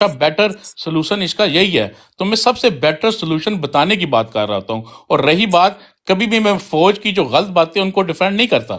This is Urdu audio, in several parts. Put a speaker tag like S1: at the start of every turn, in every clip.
S1: بیٹر سلوشن اس کا یہی ہے. تو میں سب سے بیٹر سلوشن بتانے کی بات کر رہا ہوں. اور رہی بات, کبھی بھی میں فوج کی جو غلط باتیں ان کو ڈیفینڈ نہیں کرتا.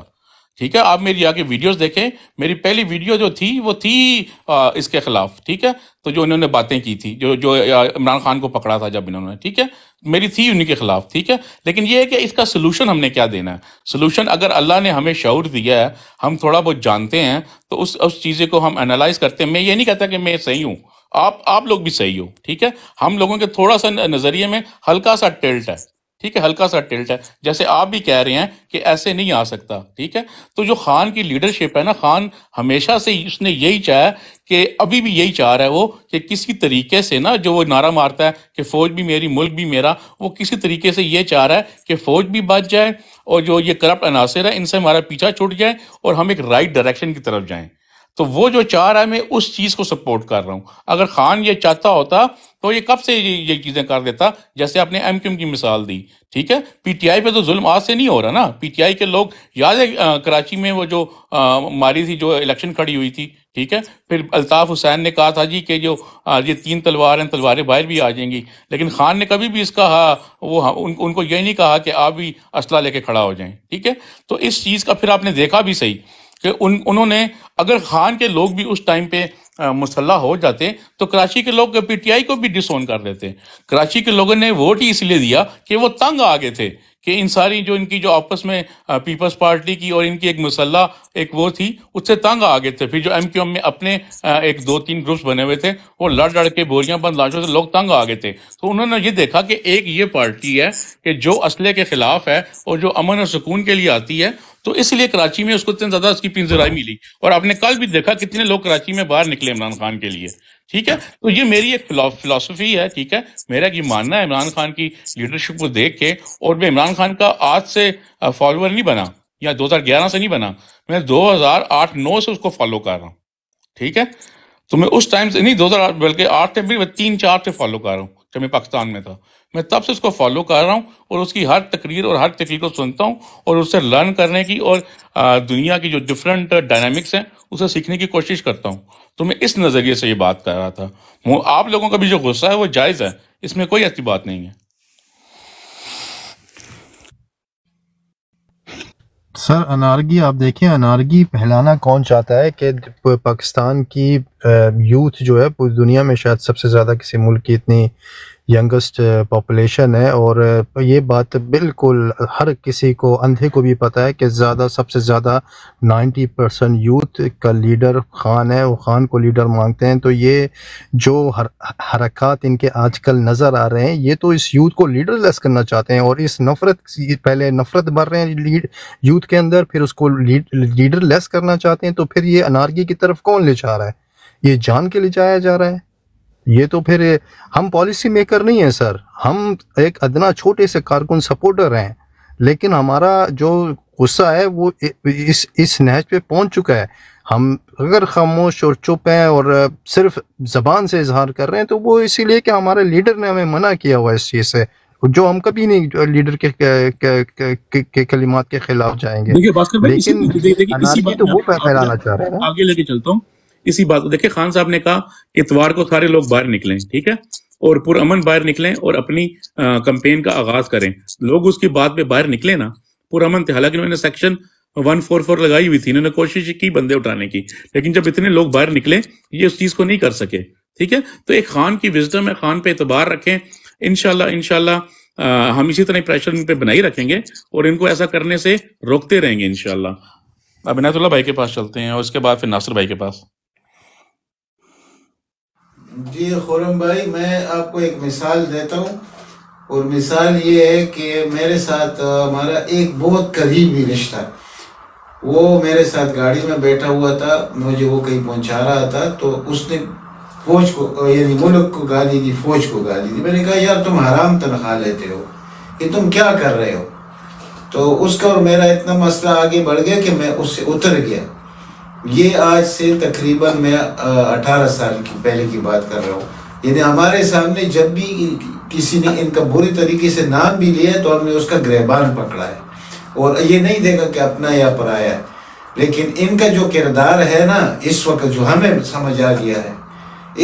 S1: ٹھیک ہے, آپ میری آگے ویڈیوز دیکھیں. میری پہلی ویڈیو جو تھی وہ تھی اس کے خلاف. ٹھیک ہے, تو جو انہوں نے باتیں کی تھی, جو عمران خان کو پکڑا تھا جب انہوں نے, ٹھیک ہے, میری تھی انہی کے خلاف. ٹھیک ہے, لیکن یہ ہے کہ اس کا سلوشن ہم نے کیا دینا ہے. سلوشن اگر اللہ نے ہمیں شعور دیا ہے, ہم تھوڑا بہت جانتے ہیں, تو اس چیزیں کو ہم انالائز کرتے ہیں. میں یہ نہیں کہتا کہ میں صحیح ہوں, آپ لوگ بھی صحیح ہو. ٹھیک ہے, ہم لوگوں کے تھوڑا سا نظریے میں ہلکا سا ٹلٹ ہے. ٹھیک ہے, ہلکا سا ٹلٹ ہے, جیسے آپ بھی کہہ رہے ہیں کہ ایسے نہیں آ سکتا. ٹھیک ہے, تو جو خان کی لیڈرشپ ہے نا, خان ہمیشہ سے اس نے یہی چاہا کہ ابھی بھی یہی چاہ رہا ہے وہ, کہ کسی طریقے سے نا, جو وہ نعرہ مارتا ہے کہ فوج بھی میری ملک بھی میرا, وہ کسی طریقے سے یہ چاہ رہا ہے کہ فوج بھی بچ جائے, اور جو یہ کرپٹ عناصر ہے ان سے ہمارا پیچھا چھوٹ جائے, اور ہم ایک رائٹ ڈائریکشن کی طرف جائیں. تو وہ جو چاہ رہا ہے, میں اس چیز کو سپورٹ کر رہا ہوں. اگر خان یہ چاہتا ہوتا تو یہ کب سے یہ چیزیں کر دیتا, جیسے آپ نے ایم کیو ایم کی مثال دی. ٹھیک ہے, پی ٹی آئی پہ تو ظلم آج سے نہیں ہو رہا نا. پی ٹی آئی کے لوگ, یاد ہے کراچی میں وہ جو ماری تھی, جو الیکشن کھڑی ہوئی تھی, ٹھیک ہے, پھر الطاف حسین نے کہا تھا جی کہ جو یہ 3 تلوار ہیں, تلواریں باہر بھی آ جائیں گی. لیکن خان نے کبھی بھی اس کا ان کو یہ نہیں کہا کہ آپ بھی اسلحہ لے کے کھڑا ہو جائیں. ٹھیک ہے, تو اس چیز کا پھر آپ نے دیکھا بھی صحیح کہ انہوں نے, اگر خان کے لوگ بھی اس ٹائم پہ مسلح ہو جاتے تو کراچی کے لوگ پی ٹی آئی کو بھی ڈس اون کر دیتے. کراچی کے لوگوں نے ووٹ ہی اس لیے دیا کہ وہ تنگ آ گئے تھے کہ ان ساری جو ان کی جو آپس میں پیپلز پارٹی کی اور ان کی ایک مسلح ایک وہ تھی, اس سے تنگ آ گئے تھے. پھر جو ایم کیو ایم میں اپنے ایک 2-3 گروپس بنے ہوئے تھے, وہ لڑ کے بوریاں بند لاشوں سے لوگ تنگ آ گئے تھے. تو انہوں نے یہ دیکھا کہ ایک یہ پارٹی ہے کہ جو اسلحے کے خلاف ہے اور جو امن اور سکون کے لیے آتی ہے, تو اس لیے کراچی میں اس کو اتنے زیادہ اس کی پنجرائی ملی. اور آپ نے کل بھی دیکھا کتنے لوگ کراچی میں باہر نکلے عمران خان کے لیے. ٹھیک ہے, تو یہ میری ایک فلسفی ہے. ٹھیک ہے, میرا یہ ماننا ہے عمران خان کی لیڈرشپ کو دیکھ کے, اور میں عمران خان کا آج سے فالوور نہیں بنا, یا 2011 سے نہیں بنا, میں 2008-9 سے اس کو فالو کر رہا ہوں. ٹھیک ہے, تو میں اس ٹائم سے نہیں, 2008 بلکہ 8 سے بھی 3-4 سے فالو کر رہا ہوں جب میں پاکستان میں تھا. میں تب سے اس کو فالو کر رہا ہوں, اور اس کی ہر تقریر اور ہر تقریر کو سنتا ہوں, اور اس سے لرن کرنے کی اور دنیا کی جو ڈفرینٹ ڈائنامکس ہیں اسے سیکھنے کی کوشش کرتا ہوں. تو میں اس نظریے سے یہ بات کر رہا تھا. آپ لوگوں کا بھی جو غصہ ہے وہ جائز ہے, اس میں کوئی ایسی بات نہیں ہے.
S2: سر انارگی آپ دیکھیں, انارگی پھیلانا کون چاہتا ہے کہ پاکستان کی یوتھ جو ہے پوری دنیا میں شاید سب سے زیادہ کسی ملک کی اتنی ینگسٹ پاپولیشن ہے, اور یہ بات بالکل ہر کسی کو, اندھے کو بھی پتہ ہے کہ سب سے زیادہ 90% یوتھ کا لیڈر خان ہے, وہ خان کو لیڈر مانگتے ہیں. تو یہ جو حرکات ان کے آج کل نظر آ رہے ہیں, یہ تو اس یوتھ کو لیڈر لیس کرنا چاہتے ہیں, اور اس پہلے نفرت بھر رہے ہیں یوتھ کے اندر, پھر اس کو لیڈر لیس کرنا چاہتے ہیں. تو پھر یہ انارکی کی طرف کون لے جا رہا ہے؟ یہ جان کے لے جایا جا رہا ہے. یہ تو پھر ہم پالیسی میکر نہیں ہیں سر, ہم ایک ادنا چھوٹے سے کارکن سپورٹر ہیں, لیکن ہمارا جو غصہ ہے وہ اس نہج پہ پہنچ چکا ہے. ہم اگر خاموش اور چپ ہیں اور صرف زبان سے اظہار کر رہے ہیں تو وہ اسی لیے کہ ہمارے لیڈر نے ہمیں منع کیا ہوا اس چیز سے, جو ہم کبھی نہیں لیڈر کے کلمات کے خلاف جائیں گے. لیکن انارکی تو وہ پھیلانا چاہ رہے ہیں.
S1: آگے لے کے چلتا ہوں اسی بات کو. دیکھیں, خان صاحب نے کہا کہ اتوار کو سارے لوگ باہر نکلیں, ٹھیک ہے, اور پرامن باہر نکلیں اور اپنی کمپین کا آغاز کریں. لوگ اس کی بات پہ باہر نکلے نا پرامن تھے, حالانکہ انہوں نے سیکشن 144 لگائی ہوئی تھی, انہوں نے کوشش کی بندے اٹھانے کی, لیکن جب اتنے لوگ باہر نکلے یہ اس چیز کو نہیں کر سکے. ٹھیک ہے, تو ایک خان کی وزڈم ہے, خان پہ اعتبار رکھیں. انشاءاللہ ہم اسی طرح پریشر ان پہ بنائی رکھیں گے اور ان کو ایسا کرنے سے روکتے رہیں گے انشاءاللہ. اب عنایت اللہ بھائی کے پاس چلتے ہیں اور اس کے بعد پھر ناصر بھائی کے پاس.
S3: جی خورم بھائی, میں آپ کو ایک مثال دیتا ہوں, اور مثال یہ ہے کہ میرے ساتھ ہمارا ایک بہت قریبی رشتہ, وہ میرے ساتھ گاڑی میں بیٹھا ہوا تھا, مجھے وہ کہیں پہنچا رہا تھا, تو اس نے فوج کو یعنی ملک کو گالی دی, فوج کو گالی دی. میں نے کہا یار تم حرام تنخواہ لیتے ہو, کہ تم کیا کر رہے ہو؟ تو اس کا اور میرا اتنا مسئلہ آگے بڑھ گیا کہ میں اس سے اتر گیا. یہ آج سے تقریباً میں 18 سال کی پہلے کی بات کر رہا ہوں. یعنی ہمارے سامنے جب بھی کسی نے ان کا بری طریقے سے نام بھی لیا تو ہم نے اس کا گریبان پکڑا ہے, اور یہ نہیں دیکھا کہ اپنا یا پرایا ہے. لیکن ان کا جو کردار ہے نا اس وقت, جو ہمیں سمجھ آ گیا ہے,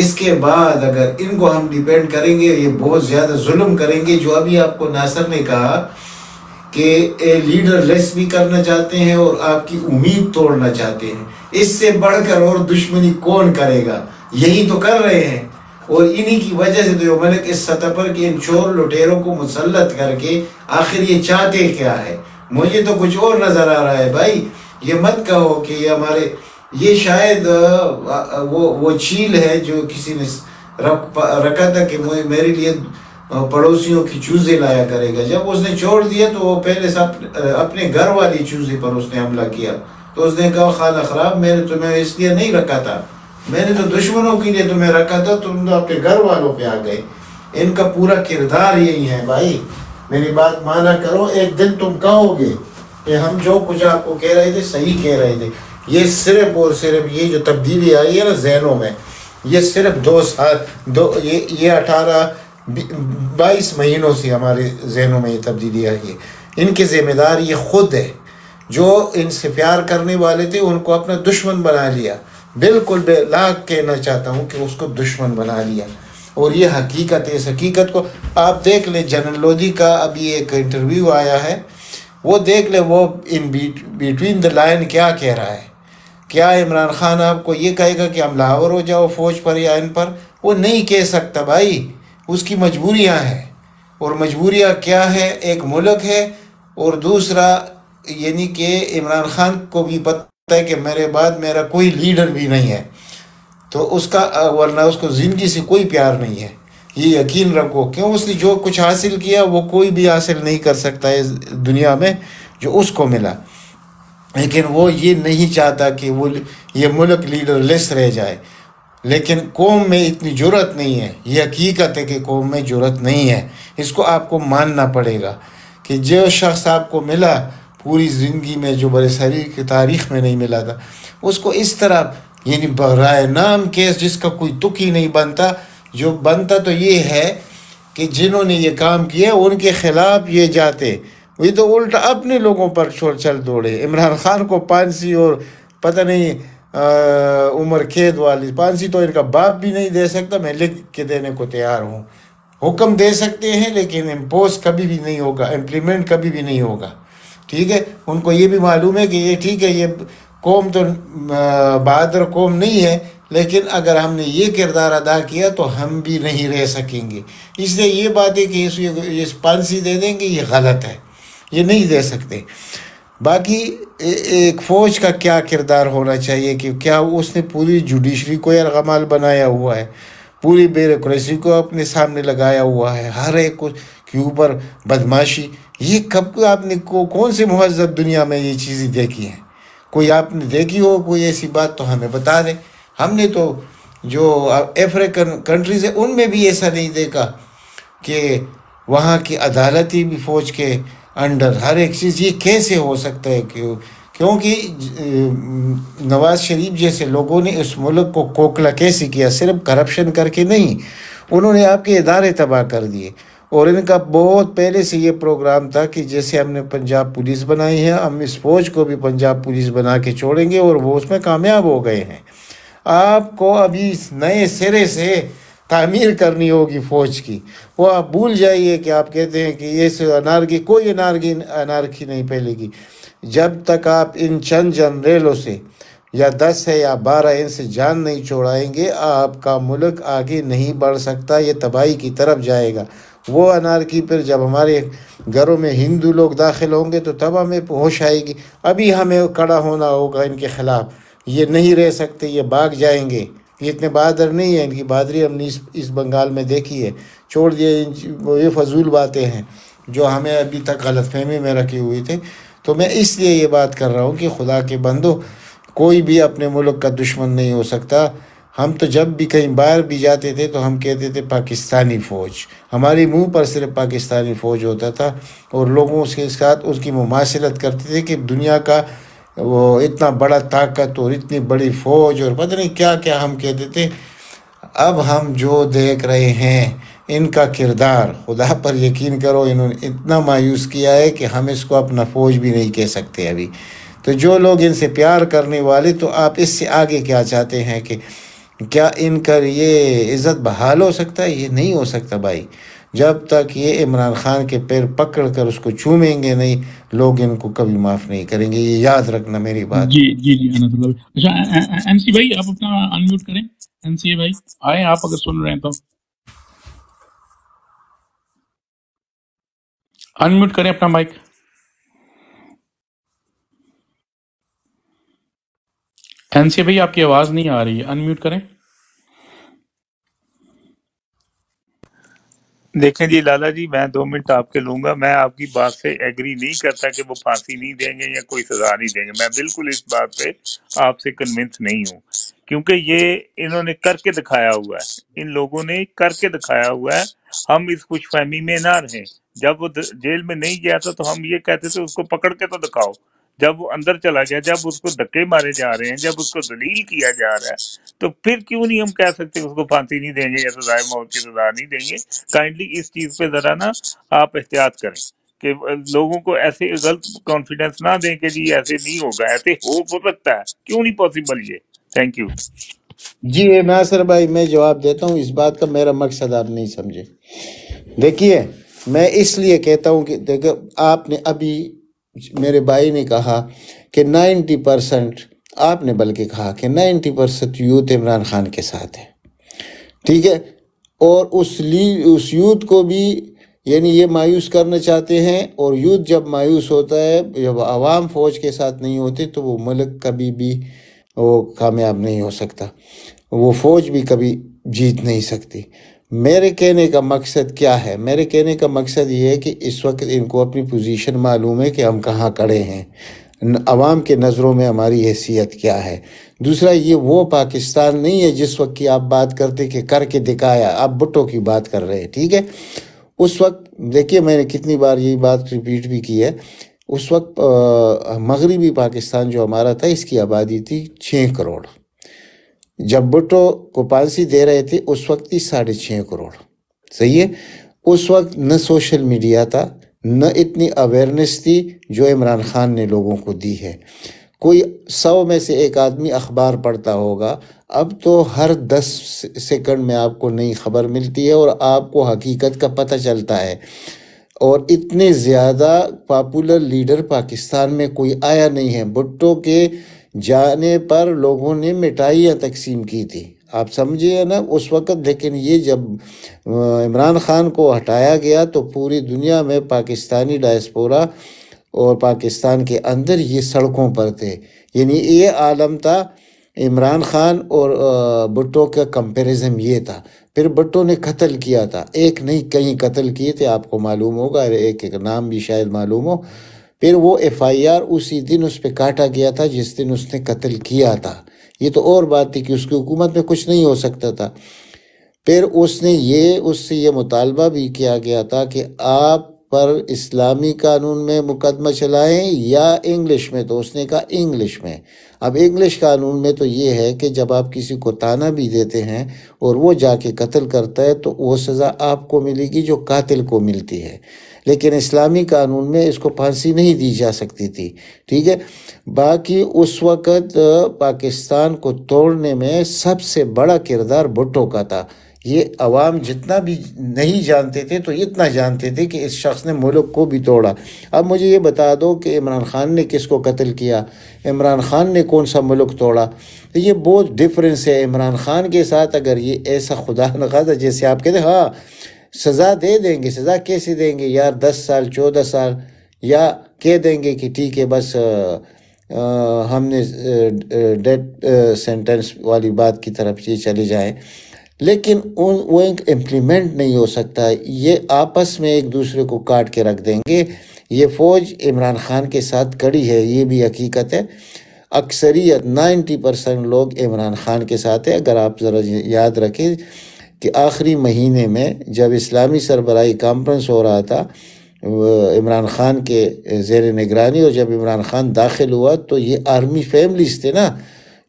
S3: اس کے بعد اگر ان کو ہم ڈیپینڈ کریں گے یہ بہت زیادہ ظلم کریں گے. جو ابھی آپ کو ناصر نے کہا کہ لیڈر لیس بھی کرنا چاہتے ہیں اور آپ کی امید توڑنا چاہتے ہیں, اس سے بڑھ کر اور دشمنی کون کرے گا؟ یہی تو کر رہے ہیں. اور انہی کی وجہ سے تو ملک اس سطح پر کہ ان چور لٹیروں کو مسلط کر کے آخر یہ چاہتے کیا ہے؟ مجھے تو کچھ اور نظر آ رہا ہے بھائی. یہ مت کہو کہ یہ ہمارے, یہ شاید وہ چیل ہے جو کسی نے رکھا تھا کہ میرے لیے پڑوسیوں کی چوزے لایا کرے گا. جب اس نے چھوڑ دیا تو وہ پہلے اپنے گھر والی چوزے پر اس نے حملہ کیا. تو اس نے کہا خانہ خراب, میں نے تمہیں اس لیے نہیں رکھا تھا, میں نے تو دشمنوں کے لیے تمہیں رکھا تھا, تم تو اپنے گھر والوں پہ آ گئے. ان کا پورا کردار یہی ہے بھائی. میری بات مانا کرو, ایک دن تم کہو گے کہ ہم جو کچھ آپ کو کہہ رہے تھے صحیح کہہ رہے تھے. یہ صرف اور صرف یہ جو تبدیلی آئی ہے نا ذہنوں میں, یہ صرف 2 سال یہ 18-22 مہینوں سے ہمارے ذہنوں میں یہ تبدیلی آئی ہے. ان کے ذمہ دار یہ خود ہے جو ان سے پیار کرنے والے تھے ان کو اپنا دشمن بنا لیا. بالکل بے لاکھ کہنا چاہتا ہوں کہ اس کو دشمن بنا لیا. اور یہ حقیقت ہے. اس حقیقت کو آپ دیکھ لیں. جنرل لودھی کا ابھی ایک انٹرویو آیا ہے, وہ دیکھ لیں, وہ ان بٹوین دا لائن کیا کہہ رہا ہے. کیا عمران خان آپ کو یہ کہے گا کہ ہم لاہور ہو جاؤ فوج پر یا ان پر؟ وہ نہیں کہہ سکتا بھائی. اس کی مجبوریاں ہیں. اور مجبوریاں کیا ہے؟ ایک ملک ہے, اور دوسرا یعنی کہ عمران خان کو بھی پتہ ہے کہ میرے بعد میرا کوئی لیڈر بھی نہیں ہے, تو اس کا ورنہ اس کو زندگی سے کوئی پیار نہیں ہے. یہ یقین رکھو. کیوں؟ اس نے جو کچھ حاصل کیا وہ کوئی بھی حاصل نہیں کر سکتا ہے دنیا میں جو اس کو ملا. لیکن وہ یہ نہیں چاہتا کہ وہ یہ ملک لیڈر لیس رہ جائے. لیکن قوم میں اتنی جرأت نہیں ہے. یہ حقیقت ہے کہ قوم میں جرأت نہیں ہے. اس کو آپ کو ماننا پڑے گا کہ جو شخص آپ کو ملا پوری زندگی میں, جو برے صغیر کی تاریخ میں نہیں ملا تھا, اس کو اس طرح یعنی برائے نام کیس جس کا کوئی تک ہی نہیں بنتا. جو بنتا تو یہ ہے کہ جنہوں نے یہ کام کیا ان کے خلاف یہ جاتے, وہ تو الٹا اپنے لوگوں پر چل دوڑے. عمران خان کو پانسی اور پتہ نہیں عمر قید والی پانسی تو ان کا باپ بھی نہیں دے سکتا. میں لکھ کے دینے کو تیار ہوں. حکم دے سکتے ہیں لیکن امپوز کبھی بھی نہیں ہوگا, امپلیمنٹ کبھی بھی نہیں ہوگا. ٹھیک ہے. ان کو یہ بھی معلوم ہے کہ یہ ٹھیک ہے, یہ قوم تو بہادر قوم نہیں ہے, لیکن اگر ہم نے یہ کردار ادا کیا تو ہم بھی نہیں رہ سکیں گے. اس لیے یہ بات ہے کہ یہ پانسی دے دیں گے, یہ غلط ہے, یہ نہیں دے سکتے. باقی ایک فوج کا کیا کردار ہونا چاہیے کہ کیا اس نے پوری جوڈیشری کو یرغمال بنایا ہوا ہے, پوری بیوروکریسی کو اپنے سامنے لگایا ہوا ہے, ہر ایک کے اوپر بدماشی. یہ کب آپ نے کون سے مہذب دنیا میں یہ چیزیں دیکھی ہیں؟ کوئی آپ نے دیکھی ہو کوئی ایسی بات تو ہمیں بتا دیں. ہم نے تو جو افریقن کنٹریز ہیں ان میں بھی ایسا نہیں دیکھا کہ وہاں کی عدالتی بھی فوج کے انڈر ہر ایک چیز. یہ کیسے ہو سکتا ہے؟ کیونکہ نواز شریف جیسے لوگوں نے اس ملک کو کوکلا کیسے کیا؟ صرف کرپشن کر کے نہیں, انہوں نے آپ کے ادارے تباہ کر دیے. اور ان کا بہت پہلے سے یہ پروگرام تھا کہ جیسے ہم نے پنجاب پولیس بنائی ہے, ہم اس فوج کو بھی پنجاب پولیس بنا کے چھوڑیں گے, اور وہ اس میں کامیاب ہو گئے ہیں. آپ کو ابھی نئے سرے سے تعمیر کرنی ہوگی فوج کی. وہ آپ بھول جائیے کہ آپ کہتے ہیں کہ یہ انارکی, کوئی انارکی نہیں پھیلے گی جب تک آپ ان چند جنریلوں سے یا 10 ہے یا 12 ان سے جان نہیں چھوڑائیں گے. آپ کا ملک آگے نہیں بڑھ سکتا, یہ تباہی کی طرف جائے گا. وہ انارکی پر جب ہمارے گھروں میں ہندو لوگ داخل ہوں گے تو تب ہمیں ہوش آئے گی. ابھی ہمیں کھڑا ہونا ہوگا ان کے خلاف. یہ نہیں رہ سکتے, یہ بھاگ جائیں گے. یہ اتنے بہادر نہیں ہیں, ان کی بہادری ہم نے اس بنگال میں دیکھی ہے. چھوڑ دیے, یہ فضول باتیں ہیں جو ہمیں ابھی تک غلط فہمی میں رکھی ہوئی تھی. تو میں اس لیے یہ بات کر رہا ہوں کہ خدا کے بندو, کوئی بھی اپنے ملک کا دشمن نہیں ہو سکتا. ہم تو جب بھی کہیں باہر بھی جاتے تھے تو ہم کہتے تھے پاکستانی فوج. ہمارے منہ پر صرف پاکستانی فوج ہوتا تھا, اور لوگوں کے ساتھ اس کی مماثلت کرتے تھے کہ دنیا کا وہ اتنا بڑا طاقت اور اتنی بڑی فوج اور پتہ نہیں کیا کیا ہم کہتے تھے. اب ہم جو دیکھ رہے ہیں ان کا کردار, خدا پر یقین کرو, انہوں نے اتنا مایوس کیا ہے کہ ہم اس کو اپنا فوج بھی نہیں کہہ سکتے ابھی. تو جو لوگ ان سے پیار کرنے والے, تو آپ اس سے آگے کیا چاہتے ہیں کہ کیا ان کا یہ عزت بحال ہو سکتا ہے؟ یہ نہیں ہو سکتا بھائی. جب تک یہ عمران خان کے پیر پکڑ کر اس کو چومیں گے نہیں، لوگ ان کو کبھی معاف نہیں کریں گے. یہ یاد رکھنا میری بات
S1: جی
S3: کو.
S1: جی جی انس اللہ بھائی. اچھا این سی بھائی آپ اپنا انمیوٹ کریں. این سی بھائی آئیں آپ اگر سن رہے ہیں تو انمیوٹ کریں اپنا مائک. این سی بھائی آپ کی آواز نہیں آ رہی ہے، انمیوٹ کریں.
S4: دیکھیں جی لالا جی، میں 2 منٹ آپ کے لوں گا. میں آپ کی بات سے ایگری نہیں کرتا کہ وہ پھانسی نہیں دیں گے یا کوئی سزا نہیں دیں گے. میں بالکل اس بات پہ آپ سے کنونس نہیں ہوں، کیونکہ یہ انہوں نے کر کے دکھایا ہوا ہے. ان لوگوں نے کر کے دکھایا ہوا ہے. ہم اس خوش فہمی میں نہ رہیں. جب وہ جیل میں نہیں گیا تھا تو ہم یہ کہتے تھے اس کو پکڑ کے تو دکھاؤ. جب وہ اندر چلا گیا، جب اس کو دھکے مارے جا رہے ہیں، جب اس کو ذلیل کیا جا رہا ہے، تو پھر کیوں نہیں ہم کہہ سکتے اس کو پھانسی نہیں دیں گے یا سزائے موت کی سزا نہیں دیں گے. کائنڈلی اس چیز پہ ذرا نا آپ احتیاط کریں کہ لوگوں کو ایسے غلط کانفیڈنس نہ دیں کہ جی ایسے نہیں ہوگا. ایسے ہو سکتا ہے، کیوں نہیں پاسبل یہ. Thank you.
S3: جی ناصر بھائی، میں جواب دیتا ہوں. اس بات کا میرا مقصد آپ نہیں سمجھے. دیکھیے، میں اس لیے کہتا ہوں کہ دیکھو، آپ نے ابھی میرے بھائی نے کہا کہ 90%، آپ نے بلکہ کہا کہ 90% یوتھ عمران خان کے ساتھ ہے. ٹھیک ہے، اور اس یوتھ کو بھی یعنی یہ مایوس کرنا چاہتے ہیں. اور یوتھ جب مایوس ہوتا ہے، جب عوام فوج کے ساتھ نہیں ہوتے، تو وہ ملک کبھی بھی وہ کامیاب نہیں ہو سکتا. وہ فوج بھی کبھی جیت نہیں سکتی. میرے کہنے کا مقصد کیا ہے؟ میرے کہنے کا مقصد یہ ہے کہ اس وقت ان کو اپنی پوزیشن معلوم ہے کہ ہم کہاں کھڑے ہیں، عوام کے نظروں میں ہماری حیثیت کیا ہے. دوسرا، یہ وہ پاکستان نہیں ہے جس وقت کی آپ بات کرتے کہ کر کے دکھایا. آپ بھٹو کی بات کر رہے ہیں، ٹھیک ہے. اس وقت دیکھیے، میں نے کتنی بار یہ بات ریپیٹ بھی کی ہے. اس وقت مغربی پاکستان جو ہمارا تھا، اس کی آبادی تھی 6 کروڑ. جب بھٹو کو پھانسی دے رہے تھے اس وقت تھی 6.5 کروڑ. صحیح ہے. اس وقت نہ سوشل میڈیا تھا، نہ اتنی اویئرنیس تھی جو عمران خان نے لوگوں کو دی ہے. کوئی 100 میں سے ایک آدمی اخبار پڑھتا ہوگا. اب تو ہر 10 سیکنڈ میں آپ کو نئی خبر ملتی ہے اور آپ کو حقیقت کا پتہ چلتا ہے. اور اتنے زیادہ پاپولر لیڈر پاکستان میں کوئی آیا نہیں ہے. بھٹو کے جانے پر لوگوں نے مٹھائیاں تقسیم کی تھی، آپ سمجھے نا اس وقت. لیکن یہ جب عمران خان کو ہٹایا گیا تو پوری دنیا میں پاکستانی ڈائسپورا اور پاکستان کے اندر یہ سڑکوں پر تھے. یعنی یہ عالم تھا. عمران خان اور بھٹو کا کمپیریزن یہ تھا. پھر بھٹو نے قتل کیا تھا، ایک نہیں کئی قتل کیے تھے، آپ کو معلوم ہوگا، ایک نام بھی شاید معلوم ہو. پھر وہ FIR اسی دن اس پہ کاٹا گیا تھا جس دن اس نے قتل کیا تھا. یہ تو اور بات تھی کہ اس کی حکومت میں کچھ نہیں ہو سکتا تھا. پھر اس سے یہ مطالبہ بھی کیا گیا تھا کہ آپ پر اسلامی قانون میں مقدمہ چلائیں یا انگلش میں. تو اس نے کہا انگلش میں. اب انگلش قانون میں تو یہ ہے کہ جب آپ کسی کو تانا بھی دیتے ہیں اور وہ جا کے قتل کرتا ہے تو وہ سزا آپ کو ملے گی جو قاتل کو ملتی ہے. لیکن اسلامی قانون میں اس کو پھانسی نہیں دی جا سکتی تھی. ٹھیک ہے. باقی اس وقت پاکستان کو توڑنے میں سب سے بڑا کردار بھٹو کا تھا. یہ عوام جتنا بھی نہیں جانتے تھے تو اتنا جانتے تھے کہ اس شخص نے ملک کو بھی توڑا. اب مجھے یہ بتا دو کہ عمران خان نے کس کو قتل کیا، عمران خان نے کون سا ملک توڑا. یہ بہت ڈفرینس ہے. عمران خان کے ساتھ اگر یہ ایسا خدا نخواستہ جیسے آپ کہتے ہیں ہاں سزا دے دیں گے، سزا کیسے دیں گے یار، 10 سال 14 سال، یا کہہ دیں گے کہ ٹھیک ہے بس ہم نے ڈیتھ سینٹنس والی بات کی طرف یہ چلے جائیں. لیکن وہ امپلیمنٹ نہیں ہو سکتا. یہ آپس میں ایک دوسرے کو کاٹ کے رکھ دیں گے. یہ فوج عمران خان کے ساتھ کڑی ہے، یہ بھی حقیقت ہے. اکثریت 90% لوگ عمران خان کے ساتھ ہے. اگر آپ ذرا یاد رکھیں کہ آخری مہینے میں جب اسلامی سربراہی کانفرنس ہو رہا تھا عمران خان کے زیر نگرانی، اور جب عمران خان داخل ہوا تو یہ آرمی فیملیز تھے نا،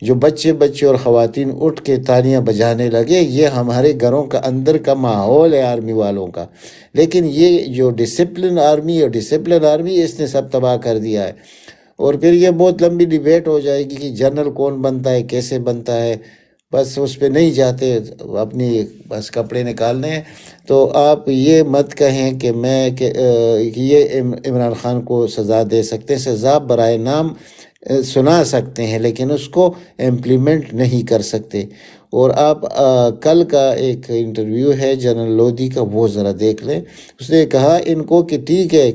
S3: جو بچے اور خواتین اٹھ کے تالیاں بجانے لگے. یہ ہمارے گھروں کا اندر کا ماحول ہے آرمی والوں کا. لیکن یہ جو ڈسپلن آرمی اس نے سب تباہ کر دیا ہے. اور پھر یہ بہت لمبی ڈیبیٹ ہو جائے گی کہ جنرل کون بنتا ہے، کیسے بنتا ہے. بس اس پہ نہیں جاتے، اپنی بس کپڑے نکالنے ہیں. تو آپ یہ مت کہیں کہ یہ عمران خان کو سزا دے سکتے ہیں. سزا برائے نام سنا سکتے ہیں لیکن اس کو امپلیمنٹ نہیں کر سکتے. اور آپ کل کا ایک انٹرویو ہے جنرل لودھی کا، وہ ذرا دیکھ لیں. اس نے کہا ان کو کہ ٹھیک ہے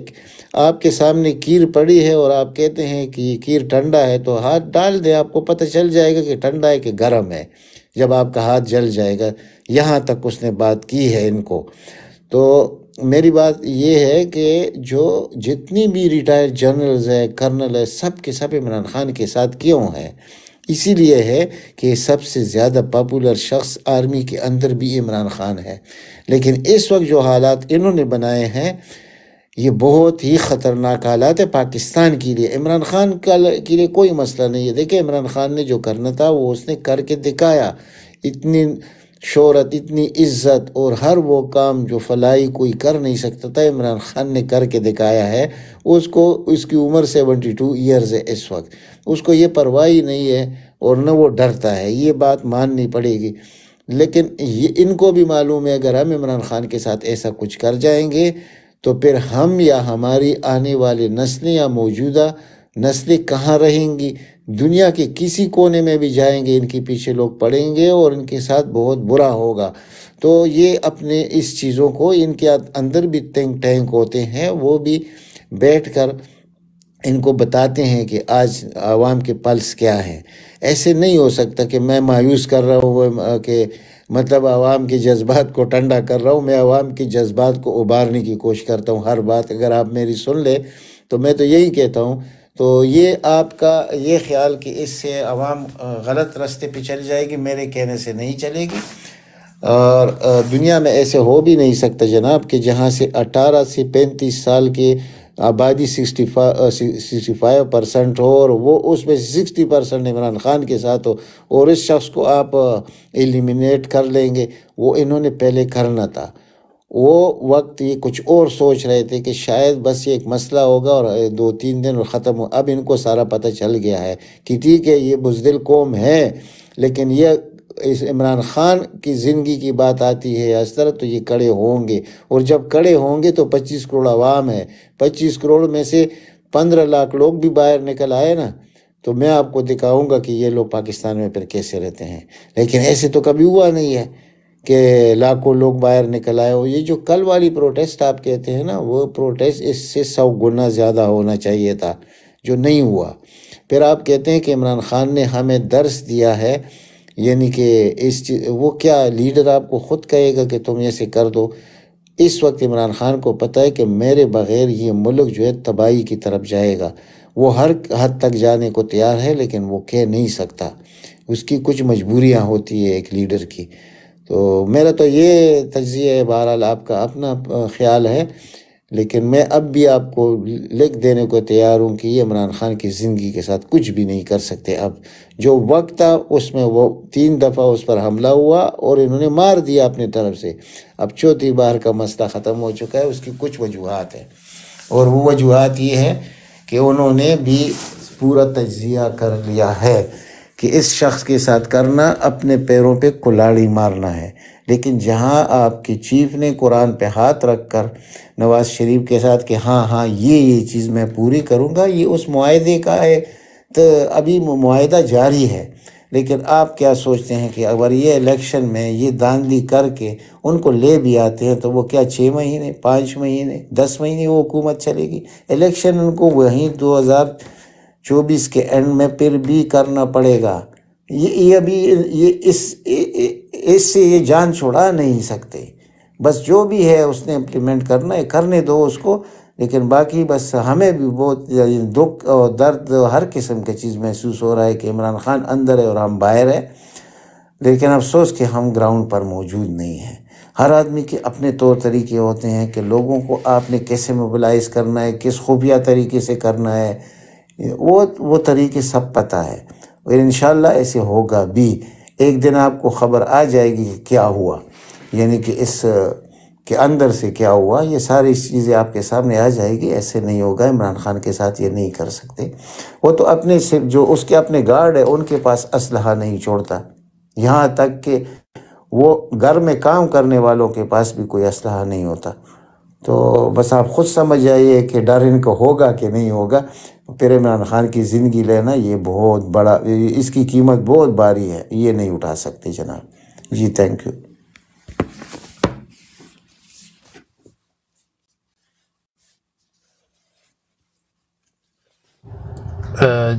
S3: آپ کے سامنے کیر پڑی ہے اور آپ کہتے ہیں کہ یہ کیر ٹھنڈا ہے، تو ہاتھ ڈال دیں، آپ کو پتہ چل جائے گا کہ ٹھنڈا ہے کہ گرم ہے جب آپ کا ہاتھ جل جائے گا. یہاں تک اس نے بات کی ہے ان کو. تو میری بات یہ ہے کہ جتنی بھی ریٹائرڈ جنرلز ہے، کرنل ہے، سب کے سب عمران خان کے ساتھ کیوں ہیں؟ اسی لیے ہے کہ سب سے زیادہ پاپولر شخص آرمی کے اندر بھی عمران خان ہے. لیکن اس وقت جو حالات انہوں نے بنائے ہیں یہ بہت ہی خطرناک حالات ہے پاکستان کے لیے. عمران خان کے لیے کوئی مسئلہ نہیں ہے. دیکھیں عمران خان نے جو کرنا تھا وہ اس نے کر کے دکھایا. اتنی شہرت، اتنی عزت اور ہر وہ کام جو فلاحی کوئی کر نہیں سکتا تھا عمران خان نے کر کے دکھایا ہے. اس کی عمر 72 ایئرز ہے اس وقت. اس کو یہ پرواہ نہیں ہے اور نہ وہ ڈرتا ہے. یہ بات ماننی پڑے گی. لیکن ان کو بھی معلوم ہے اگر ہم عمران خان کے ساتھ ایسا کچھ کر جائیں گے تو پھر ہم یا ہماری آنے والی نسلیں یا موجودہ نسلیں کہاں رہیں گی؟ دنیا کے کسی کونے میں بھی جائیں گے ان کے پیچھے لوگ پڑیں گے اور ان کے ساتھ بہت برا ہوگا. تو یہ اپنے اس چیزوں کو، ان کے اندر بھی تھنک ٹینک ہوتے ہیں، وہ بھی بیٹھ کر ان کو بتاتے ہیں کہ آج عوام کے پلس کیا ہے. ایسے نہیں ہو سکتا کہ میں مایوس کر رہا ہوں کہ مطلب عوام کے جذبات کو ٹھنڈا کر رہا ہوں. میں عوام کے جذبات کو ابھارنے کی کوشش کرتا ہوں. ہر بات اگر آپ میری سن لیں تو میں تو یہی کہتا ہوں. تو یہ آپ کا یہ خیال کہ اس سے عوام غلط راستے پہ چل جائے گی، میرے کہنے سے نہیں چلے گی. اور دنیا میں ایسے ہو بھی نہیں سکتا جناب کہ جہاں سے 18 سے 35 سال کے آبادی 65% ہو اور وہ اس میں 60% عمران خان کے ساتھ ہو اور اس شخص کو آپ ایلیمینیٹ کر لیں گے. وہ انہوں نے پہلے کرنا تھا. وہ وقت یہ کچھ اور سوچ رہے تھے کہ شاید بس یہ ایک مسئلہ ہوگا اور 2-3 دن اور ختم ہو. اب ان کو سارا پتہ چل گیا ہے کہ ٹھیک ہے یہ بزدل قوم ہے، لیکن یہ اس عمران خان کی زندگی کی بات آتی ہے اس طرح تو یہ کڑے ہوں گے. اور جب کڑے ہوں گے تو 25 کروڑ عوام ہے. 25 کروڑ میں سے 15 لاکھ لوگ بھی باہر نکل آئے نا، تو میں آپ کو دکھاؤں گا کہ یہ لوگ پاکستان میں پھر کیسے رہتے ہیں. لیکن ایسے تو کبھی ہوا نہیں ہے کہ لاکھوں لوگ باہر نکل آئے ہو. یہ جو کل والی پروٹیسٹ آپ کہتے ہیں نا، وہ پروٹیسٹ اس سے 100 گنا زیادہ ہونا چاہیے تھا جو نہیں ہوا. پھر آپ کہتے ہیں کہ عمران خان نے ہمیں درس دیا ہے، یعنی کہ وہ کیا لیڈر آپ کو خود کہے گا کہ تم ایسے کر دو؟ اس وقت عمران خان کو پتہ ہے کہ میرے بغیر یہ ملک جو ہے تباہی کی طرف جائے گا. وہ ہر حد تک جانے کو تیار ہے لیکن وہ کہہ نہیں سکتا. اس کی کچھ مجبوریاں ہوتی ہے ایک لیڈر کی. تو میرا تو یہ تجزیہ ہے. بہرحال آپ کا اپنا خیال ہے، لیکن میں اب بھی آپ کو لکھ دینے کو تیار ہوں کہ یہ عمران خان کی زندگی کے ساتھ کچھ بھی نہیں کر سکتے. اب جو وقت تھا اس میں وہ 3 دفعہ اس پر حملہ ہوا اور انہوں نے مار دیا اپنی طرف سے. اب 4تھی بار کا مسئلہ ختم ہو چکا ہے. اس کی کچھ وجوہات ہیں اور وہ وجوہات یہ ہے کہ انہوں نے بھی پورا تجزیہ کر لیا ہے کہ اس شخص کے ساتھ کرنا اپنے پیروں پہ کلاڑی مارنا ہے. لیکن جہاں آپ کے چیف نے قرآن پہ ہاتھ رکھ کر نواز شریف کے ساتھ کہ ہاں یہ چیز میں پوری کروں گا، یہ اس معاہدے کا ہے. تو ابھی معاہدہ جاری ہے. لیکن آپ کیا سوچتے ہیں کہ اگر یہ الیکشن میں یہ داندلی کر کے ان کو لے بھی آتے ہیں تو وہ کیا 6 مہینے 5 مہینے 10 مہینے وہ حکومت چلے گی؟ الیکشن ان کو وہیں 2024 کے اینڈ میں پھر بھی کرنا پڑے گا. یہ ابھی اس سے یہ جان چھڑا نہیں سکتے. بس جو بھی ہے اس نے امپلیمنٹ کرنا ہے، کرنے دو اس کو. لیکن باقی بس ہمیں بھی بہت دکھ اور درد ہر قسم کی چیز محسوس ہو رہا ہے کہ عمران خان اندر ہے اور ہم باہر ہیں. لیکن افسوس کہ ہم گراؤنڈ پر موجود نہیں ہیں. ہر آدمی کے اپنے طور طریقے ہوتے ہیں کہ لوگوں کو آپ نے کیسے موبلائز کرنا ہے، کس خفیہ طریقے سے کرنا ہے، وہ طریقے سب پتہ ہے. اور انشاءاللہ ایسے ہوگا بھی. ایک دن آپ کو خبر آ جائے گی کہ کیا ہوا، یعنی کہ اس کے اندر سے کیا ہوا. یہ ساری چیزیں آپ کے سامنے آ جائے گی. ایسے نہیں ہوگا. عمران خان کے ساتھ یہ نہیں کر سکتے. وہ تو اپنے سے جو اس کے اپنے گارڈ ہے ان کے پاس اسلحہ نہیں چھوڑتا. یہاں تک کہ وہ گھر میں کام کرنے والوں کے پاس بھی کوئی اسلحہ نہیں ہوتا۔ تو بس آپ خود سمجھ جائیے کہ ڈر ان کو ہوگا کہ نہیں ہوگا۔ پھر عمران خان کی زندگی لینا یہ بہت بڑا، اس کی قیمت بہت بھاری ہے، یہ نہیں اٹھا سکتے جناب جی۔ Thank you.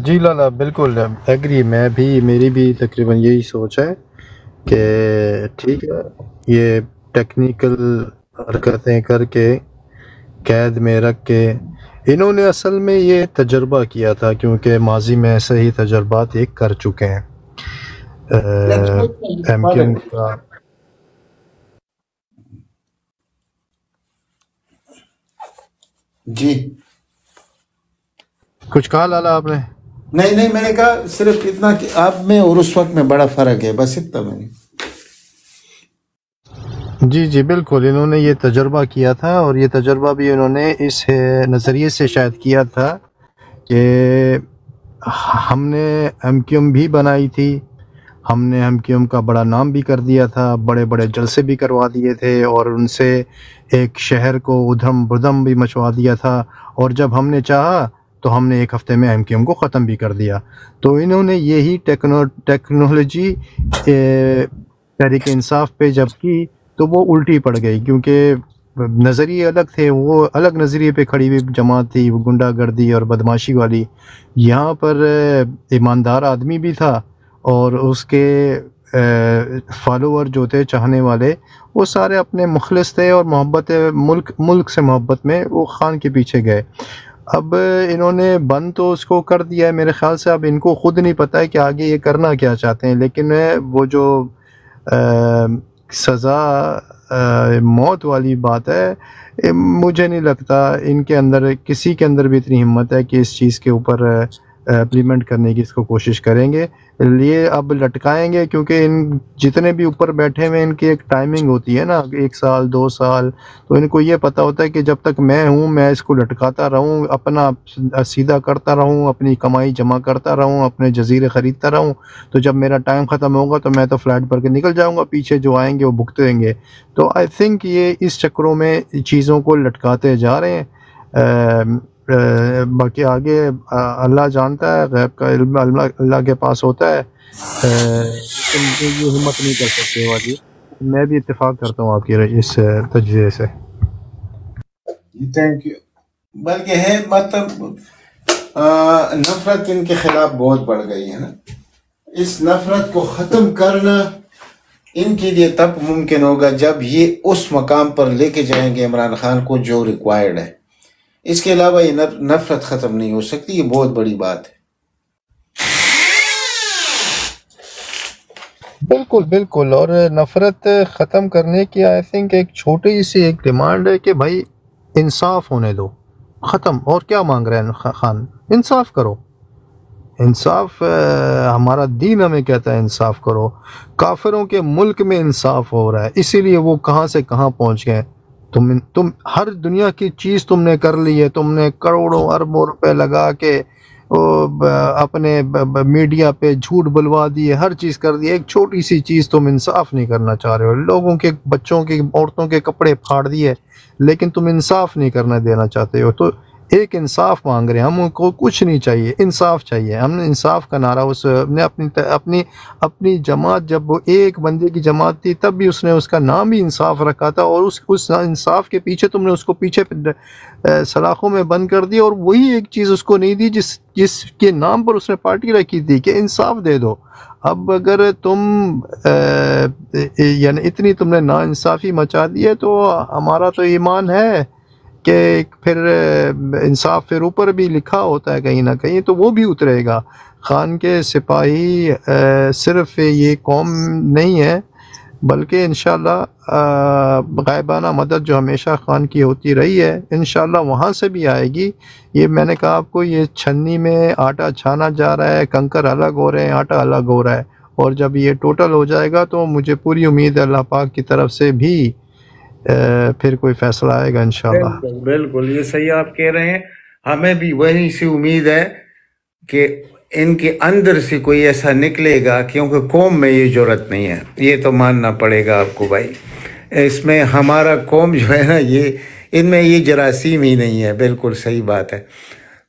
S2: جی لالا بالکل ایگری، میں بھی، میری بھی تقریباً یہی سوچ ہے کہ ٹھیک ہے، یہ ٹیکنیکل حرکتیں کر کے قید میں رکھ کے انہوں نے اصل میں یہ تجربہ کیا تھا، کیونکہ ماضی میں ایسے ہی تجربات ایک کر چکے ہیں ایم کیو ایم کا۔
S3: جی
S2: کچھ کہا لالا آپ نے؟
S3: نہیں، میں نے کہا صرف اتنا کہ آپ میں اور اس وقت میں بڑا فرق ہے، بس اتنا میں نے۔
S2: جی بالکل، انہوں نے یہ تجربہ کیا تھا، اور یہ تجربہ بھی انہوں نے اس نظریے سے شاید کیا تھا کہ ہم نے ایم کیو ایم بھی بنائی تھی، ہم نے ایم کیو ایم کا بڑا نام بھی کر دیا تھا، بڑے بڑے جلسے بھی کروا دیے تھے، اور ان سے ایک شہر کو ادھم بدھم بھی مچوا دیا تھا، اور جب ہم نے چاہا تو ہم نے ایک ہفتے میں ایم کیو ایم کو ختم بھی کر دیا۔ تو انہوں نے یہی ٹیکنالوجی تحریک انصاف پہ جب کی تو وہ الٹی پڑ گئی، کیونکہ نظریے الگ تھے، وہ الگ نظریے پہ کھڑی ہوئی جماعت تھی، وہ گنڈا گردی اور بدماشی والی۔ یہاں پر ایماندار آدمی بھی تھا، اور اس کے فالوور جو تھے، چاہنے والے، وہ سارے اپنے مخلص تھے، اور محبت ملک سے محبت میں وہ خان کے پیچھے گئے۔ اب انہوں نے بند تو اس کو کر دیا ہے میرے خیال سے، اب ان کو خود نہیں پتہ ہے کہ آگے یہ کرنا کیا چاہتے ہیں، لیکن وہ جو سزا موت والی بات ہے، مجھے نہیں لگتا ان کے اندر، کسی کے اندر بھی اتنی ہمت ہے کہ اس چیز کے اوپر امپلیمنٹ کرنے کی اس کو کوشش کریں گے۔ یہ اب لٹکائیں گے، کیونکہ ان جتنے بھی اوپر بیٹھے ہوئے ان کی ایک ٹائمنگ ہوتی ہے نا، 1 سال 2 سال، تو ان کو یہ پتہ ہوتا ہے کہ جب تک میں ہوں میں اس کو لٹکاتا رہوں، اپنا سیدھا کرتا رہوں، اپنی کمائی جمع کرتا رہوں، اپنے جزیرے خریدتا رہوں، تو جب میرا ٹائم ختم ہوگا تو میں تو فلیٹ بھر کے نکل جاؤں گا، پیچھے جو آئیں گے وہ بھگتیں گے۔ تو آئی تھنک یہ اس چکروں میں چیزوں کو لٹکاتے جا رہے ہیں۔ باقی آگے اللہ جانتا ہے، غیب کا علم اللہ کے پاس ہوتا ہے، لیکن یہ ہمت نہیں کر سکتے والی۔ میں بھی اتفاق کرتا ہوں آپ کی اس تجزیے سے۔
S3: Thank you. بلکہ ہے مطلب نفرت ان کے خلاف بہت بڑھ گئی ہے نا، اس نفرت کو ختم کرنا ان کے لیے تب ممکن ہوگا جب یہ اس مقام پر لے کے جائیں گے عمران خان کو جو ریکوائرڈ ہے۔ اس کے علاوہ یہ نفرت ختم نہیں ہو سکتی، یہ بہت بڑی بات ہے۔
S2: بالکل، اور نفرت ختم کرنے کی آئی تھنک ایک چھوٹی سی ایک ڈیمانڈ ہے کہ بھائی انصاف ہونے دو، ختم۔ اور کیا مانگ رہے ہیں خان؟ انصاف کرو، انصاف ہمارا دین ہمیں کہتا ہے انصاف کرو۔ کافروں کے ملک میں انصاف ہو رہا ہے، اسی لیے وہ کہاں سے کہاں پہنچ گئے۔ تم ہر دنیا کی چیز تم نے کر لی ہے، تم نے کروڑوں اربوں روپے لگا کے اپنے میڈیا پہ جھوٹ بلوا دیے، ہر چیز کر دی، ایک چھوٹی سی چیز تم انصاف نہیں کرنا چاہ رہے ہو۔ لوگوں کے، بچوں کے، عورتوں کے کپڑے پھاڑ دیے، لیکن تم انصاف نہیں کرنا دینا چاہتے ہو۔ تو ایک انصاف مانگ رہے ہیں ہم، کو کچھ نہیں چاہیے، انصاف چاہیے۔ ہم نے انصاف کا نعرہ اس نے اپنی جماعت، جب وہ ایک بندے کی جماعت تھی تب بھی اس نے اس کا نام بھی انصاف رکھا تھا، اور اس انصاف کے پیچھے تم نے اس کو پیچھے سلاخوں میں بند کر دی، اور وہی ایک چیز اس کو نہیں دی جس کے نام پر اس نے پارٹی رکھی تھی کہ انصاف دے دو۔ اب اگر تم یعنی اتنی تم نے ناانصافی مچا دی ہے، تو ہمارا تو ایمان ہے کہ پھر انصاف پھر اوپر بھی لکھا ہوتا ہے کہیں نہ کہیں، تو وہ بھی اترے گا۔ خان کے سپاہی صرف یہ قوم نہیں ہے، بلکہ انشاءاللہ غائبانہ مدد جو ہمیشہ خان کی ہوتی رہی ہے، انشاءاللہ وہاں سے بھی آئے گی۔ یہ میں نے کہا آپ کو، یہ چھنی میں آٹا چھانا جا رہا ہے، کنکر الگ ہو رہے ہیں، آٹا الگ ہو رہا ہے، اور جب یہ ٹوٹل ہو جائے گا تو مجھے پوری امید ہے اللہ پاک کی طرف سے بھی پھر کوئی فیصلہ آئے گا انشاءاللہ۔
S3: بالکل یہ صحیح آپ کہہ رہے ہیں، ہمیں بھی وہی سی امید ہے کہ ان کے اندر سے کوئی ایسا نکلے گا، کیونکہ قوم میں یہ جرت نہیں ہے، یہ تو ماننا پڑے گا آپ کو بھائی۔ اس میں ہمارا قوم جو ہے نا، یہ ان میں یہ جراثیم ہی نہیں ہے، بالکل صحیح بات ہے۔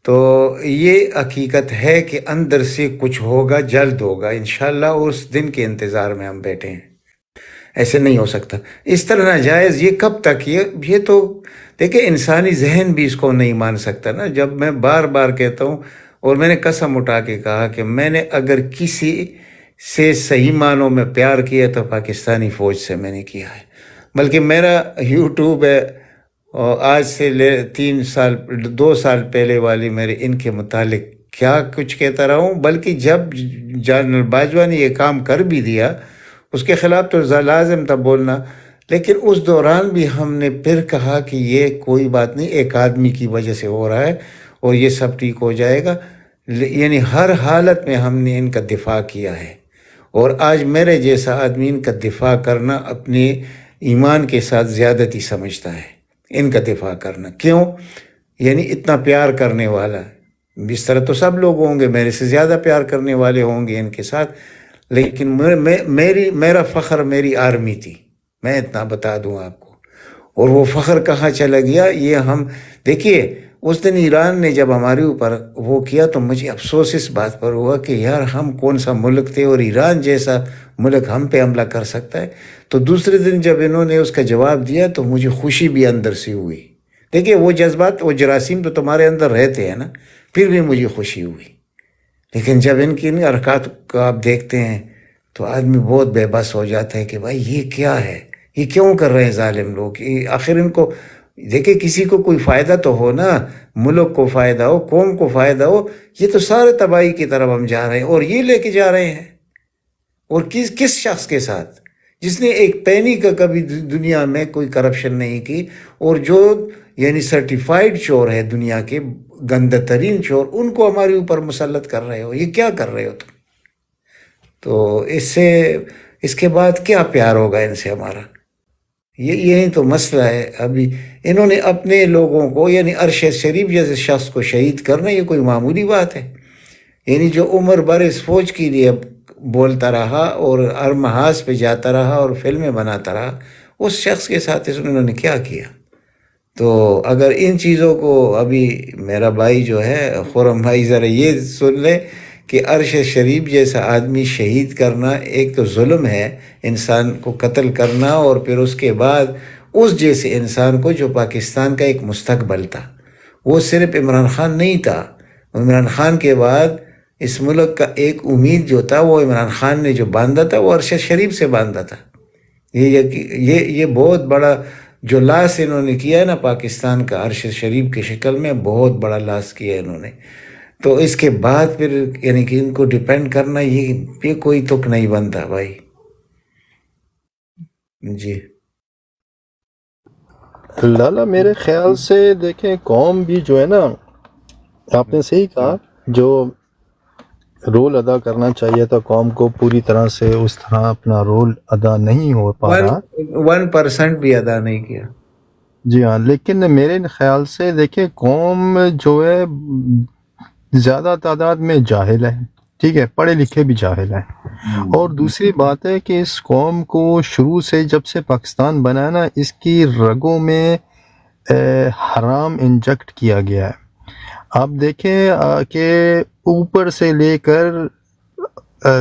S3: تو یہ حقیقت ہے کہ اندر سے کچھ ہوگا، جلد ہوگا انشاءاللہ، اس دن کے انتظار میں ہم بیٹھے ہیں۔ ایسے نہیں ہو سکتا اس طرح ناجائز۔ یہ کب تک؟ یہ تو دیکھیں انسانی ذہن بھی اس کو نہیں مان سکتا نا۔ جب میں بار بار کہتا ہوں، اور میں نے قسم اٹھا کے کہا کہ میں نے اگر کسی سے صحیح معنوں میں پیار کیا تو پاکستانی فوج سے میں نے کیا ہے۔ بلکہ میرا یوٹیوب ہے، اور آج سے 2 سال پہلے والی میرے ان کے متعلق کیا کچھ کہتا رہا ہوں۔ بلکہ جب جنرل باجوہ نے یہ کام کر بھی دیا، اس کے خلاف تو لازم تھا بولنا، لیکن اس دوران بھی ہم نے پھر کہا کہ یہ کوئی بات نہیں، ایک آدمی کی وجہ سے ہو رہا ہے اور یہ سب ٹھیک ہو جائے گا۔ یعنی ہر حالت میں ہم نے ان کا دفاع کیا ہے، اور آج میرے جیسا آدمی ان کا دفاع کرنا اپنے ایمان کے ساتھ زیادتی سمجھتا ہے۔ ان کا دفاع کرنا کیوں؟ یعنی اتنا پیار کرنے والا، اس طرح تو سب لوگ ہوں گے، میرے سے زیادہ پیار کرنے والے ہوں گے ان کے ساتھ، لیکن میرا فخر میری آرمی تھی، میں اتنا بتا دوں آپ کو۔ اور وہ فخر کہاں چلا گیا؟ یہ ہم دیکھیے، اس دن ایران نے جب ہمارے اوپر وہ کیا تو مجھے افسوس اس بات پر ہوا کہ یار ہم کون سا ملک تھے اور ایران جیسا ملک ہم پہ حملہ کر سکتا ہے۔ تو دوسرے دن جب انہوں نے اس کا جواب دیا تو مجھے خوشی بھی اندر سے ہوئی۔ دیکھیے وہ جذبات، وہ جراثیم تو تمہارے اندر رہتے ہیں نا، پھر بھی مجھے خوشی ہوئی۔ لیکن جب ان کی حرکات کو آپ دیکھتے ہیں تو آدمی بہت بے بس ہو جاتا ہے کہ بھائی یہ کیا ہے، یہ کیوں کر رہے ہیں ظالم لوگ؟ آخر ان کو دیکھیں، کسی کو کوئی فائدہ تو ہو نا، ملک کو فائدہ ہو، قوم کو فائدہ ہو۔ یہ تو سارے تباہی کی طرف ہم جا رہے ہیں، اور یہ لے کے جا رہے ہیں۔ اور کس شخص کے ساتھ جس نے ایک پینی کا کبھی دنیا میں کوئی کرپشن نہیں کی، اور جو یعنی سرٹیفائیڈ چور ہے دنیا کے، گندہ ترین چور، ان کو ہمارے اوپر مسلط کر رہے ہو۔ یہ کیا کر رہے ہو تم؟ تو اس کے بعد کیا پیار ہوگا ان سے ہمارا؟ یہی تو مسئلہ ہے۔ ابھی انہوں نے اپنے لوگوں کو، یعنی ارشد شریف جیسے شخص کو شہید کرنا، یہ کوئی معمولی بات ہے؟ یعنی جو عمر بھر اس فوج کے لیے بولتا رہا اور ہر محاذ پہ جاتا رہا اور فلمیں بناتا رہا، اس شخص کے ساتھ انہوں نے کیا کیا؟ تو اگر ان چیزوں کو ابھی میرا بھائی جو ہے خرم بھائی ذرا یہ سن لے کہ ارشد شریف جیسا آدمی شہید کرنا ایک تو ظلم ہے، انسان کو قتل کرنا، اور پھر اس کے بعد اس جیسے انسان کو جو پاکستان کا ایک مستقبل تھا، وہ صرف عمران خان نہیں تھا، عمران خان کے بعد اس ملک کا ایک امید جو تھا، وہ عمران خان نے جو باندھا تھا وہ ارشد شریف سے باندھا تھا۔ یہ بہت بڑا جو لاس انہوں نے کیا ہے نا پاکستان کا، ارشد شریف کی شکل میں بہت بڑا لاس کیا ہے انہوں نے۔ تو اس کے بعد پھر یعنی کہ ان کو ڈیپینڈ کرنا، یہ کوئی تک نہیں بنتا بھائی۔ جی
S2: لالا میرے خیال سے دیکھیں، قوم بھی جو ہے نا، آپ نے صحیح کہا، جو رول ادا کرنا چاہیے تھا قوم کو، پوری طرح سے اس طرح اپنا رول ادا نہیں ہو پا رہا،
S3: 1% بھی ادا نہیں کیا۔
S2: جی ہاں، لیکن میرے خیال سے دیکھیں قوم جو ہے زیادہ تعداد میں جاہل ہے، ٹھیک ہے، پڑھے لکھے بھی جاہل ہیں۔ اور دوسری بات ہے کہ اس قوم کو شروع سے، جب سے پاکستان بنا ہے نا، اس کی رگوں میں حرام انجیکٹ کیا گیا ہے۔ آپ دیکھیں کہ اوپر سے لے کر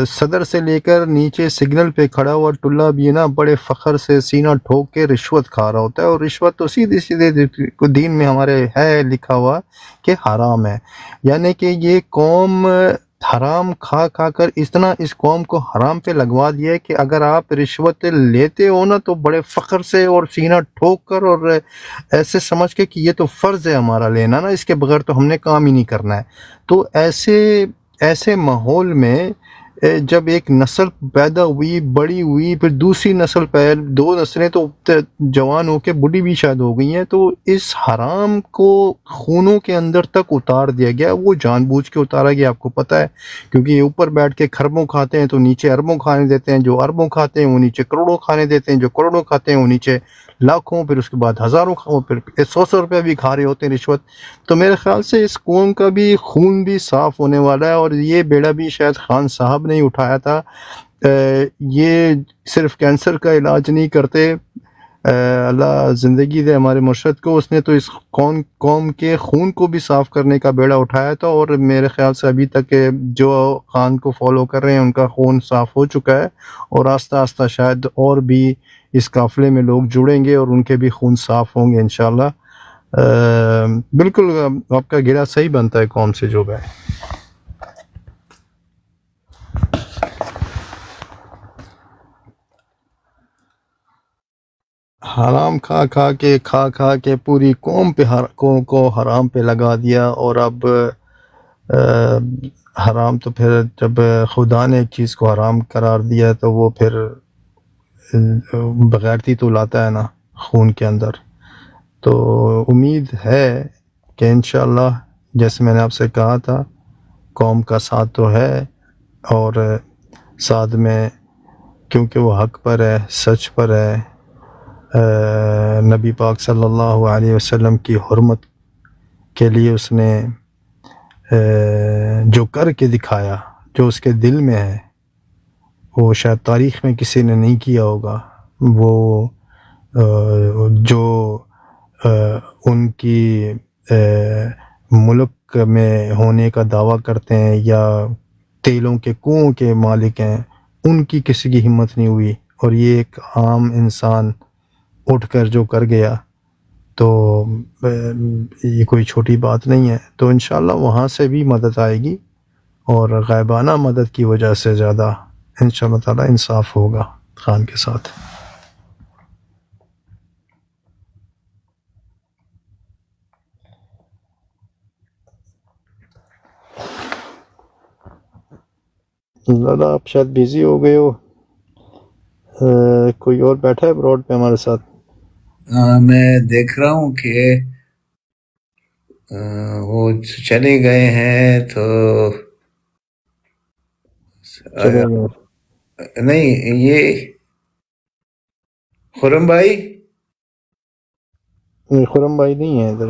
S2: صدر سے لے کر نیچے سگنل پہ کھڑا ہوا ٹلہ بھی نا بڑے فخر سے سینہ ٹھوک کے رشوت کھا رہا ہوتا ہے، اور رشوت تو سیدھے دین میں ہمارے ہے لکھا ہوا کہ حرام ہے۔ یعنی کہ یہ قوم حرام کھا کھا کر اتنا اس قوم کو حرام پہ لگوا دیا ہے کہ اگر آپ رشوت لیتے ہو نا تو بڑے فخر سے اور سینہ ٹھوک کر اور ایسے سمجھ کے کہ یہ تو فرض ہے ہمارا لینا نا، اس کے بغیر تو ہم نے کام ہی نہیں کرنا ہے۔ تو ایسے ماحول میں جب ایک نسل پیدا ہوئی، بڑی ہوئی، پھر دوسری نسل 2 نسلیں تو جوان ہو کے بڑھی بھی شاید ہو گئی ہیں، تو اس حرام کو خونوں کے اندر تک اتار دیا گیا۔ وہ جان بوجھ کے اتارا گیا، آپ کو پتہ ہے، کیونکہ یہ اوپر بیٹھ کے خربوں کھاتے ہیں تو نیچے اربوں کھانے دیتے ہیں، جو اربوں کھاتے ہیں وہ نیچے کروڑوں کھانے دیتے ہیں، جو کروڑوں کھاتے ہیں وہ نیچے لاکھوں، پھر اس کے بعد ہزاروں، پھر 100 روپے بھی کھا رہے ہوتے ہیں رشوت. تو میرے خیال سے اس قوم کا بھی خون بھی صاف ہونے والا ہے، اور یہ بیڑا بھی شاید خان صاحب نے ہی اٹھایا تھا. یہ صرف کینسر کا علاج نہیں کرتے، اللہ زندگی دے ہمارے مرشد کو، اس نے تو اس قوم کے خون کو بھی صاف کرنے کا بیڑا اٹھایا تھا. اور میرے خیال سے ابھی تک جو خان کو فالو کر رہے ہیں ان کا خون صاف ہو چکا ہے، اور آہستہ آہستہ شاید اور بھی اس قافلے میں لوگ جڑیں گے اور ان کے بھی خون صاف ہوں گے انشاءاللہ. بالکل آپ کا گرا صحیح بنتا ہے قوم سے جو ہے. حرام کھا کے پوری قوم پہ کو حرام پہ لگا دیا. اور اب حرام تو پھر جب خدا نے ایک چیز کو حرام قرار دیا تو وہ پھر بغیرتی تو لاتا ہے نا خون کے اندر. تو امید ہے کہ انشاءاللہ جیسے میں نے آپ سے کہا تھا قوم کا ساتھ تو ہے، اور ساتھ میں کیونکہ وہ حق پر ہے، سچ پر ہے، نبی پاک صلی اللہ علیہ وسلم کی حرمت کے لیے اس نے جو کر کے دکھایا، جو اس کے دل میں ہے، وہ شاید تاریخ میں کسی نے نہیں کیا ہوگا. وہ جو ان کی ملک میں ہونے کا دعویٰ کرتے ہیں یا تیلوں کے کنوؤں کے مالک ہیں، ان کی کسی کی ہمت نہیں ہوئی، اور یہ ایک عام انسان اٹھ کر جو کر گیا تو یہ کوئی چھوٹی بات نہیں ہے. تو انشاءاللہ وہاں سے بھی مدد آئے گی، اور غائبانہ مدد کی وجہ سے زیادہ انشاءاللہ تعالی انصاف ہوگا خان کے ساتھ. زیادہ آپ شاید بیزی ہو گئے ہو، کوئی اور بیٹھا ہے براڈ پہ ہمارے ساتھ؟
S3: میں دیکھ رہا ہوں کہ وہ چلے گئے ہیں تو
S2: چلے گئے.
S3: نہیں، یہ خرم بھائی،
S2: خرم بھائی نہیں ہے ادھر.